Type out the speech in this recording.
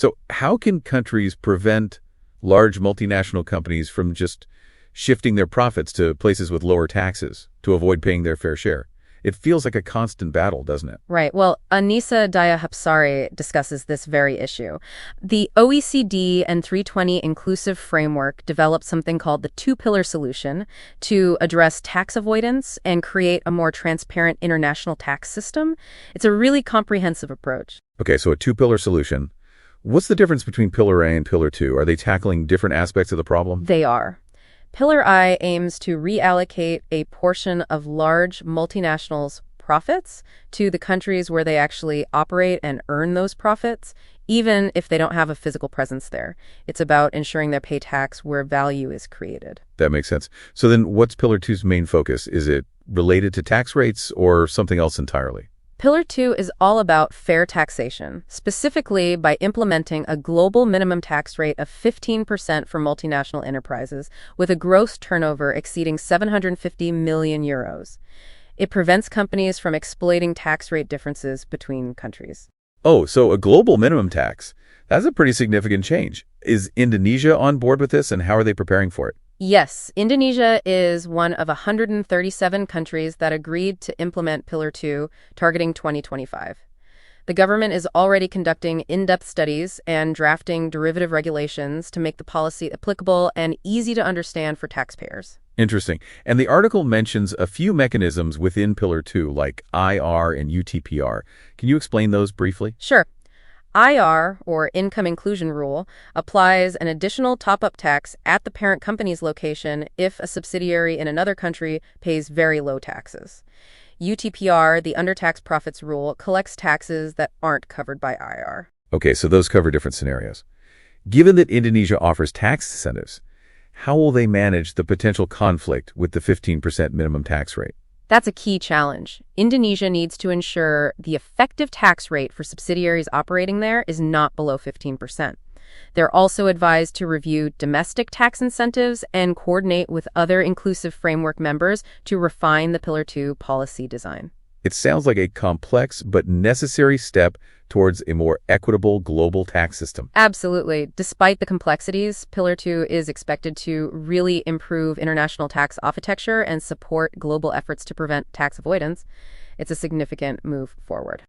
So how can countries prevent large multinational companies from just shifting their profits to places with lower taxes to avoid paying their fair share? It feels like a constant battle, doesn't it? Right. Well, Anissa Daya discusses this very issue. The OECD and 320 Inclusive Framework developed something called the two-pillar solution to address tax avoidance and create a more transparent international tax system. It's a really comprehensive approach. Okay, so a two-pillar solution. What's the difference between Pillar A and Pillar 2? Are they tackling different aspects of the problem? They are. Pillar I aims to reallocate a portion of large multinationals' profits to the countries where they actually operate and earn those profits, even if they don't have a physical presence there. It's about ensuring they pay tax where value is created. That makes sense. So then what's Pillar 2's main focus? Is it related to tax rates or something else entirely? Pillar 2 is all about fair taxation, specifically by implementing a global minimum tax rate of 15% for multinational enterprises with a gross turnover exceeding 750 million euros. It prevents companies from exploiting tax rate differences between countries. Oh, so a global minimum tax. That's a pretty significant change. Is Indonesia on board with this, and how are they preparing for it? Yes, Indonesia is one of 137 countries that agreed to implement Pillar 2, targeting 2025. The government is already conducting in-depth studies and drafting derivative regulations to make the policy applicable and easy to understand for taxpayers. Interesting. And the article mentions a few mechanisms within Pillar 2, like IR and UTPR. Can you explain those briefly? Sure. IR, or Income Inclusion Rule, applies an additional top-up tax at the parent company's location if a subsidiary in another country pays very low taxes. UTPR, the Undertax Profits Rule, collects taxes that aren't covered by IR. Okay, so those cover different scenarios. Given that Indonesia offers tax incentives, how will they manage the potential conflict with the 15% minimum tax rate? That's a key challenge. Indonesia needs to ensure the effective tax rate for subsidiaries operating there is not below 15%. They're also advised to review domestic tax incentives and coordinate with other inclusive framework members to refine the Pillar 2 policy design. It sounds like a complex but necessary step towards a more equitable global tax system. Absolutely. Despite the complexities, Pillar 2 is expected to really improve international tax architecture and support global efforts to prevent tax avoidance. It's a significant move forward.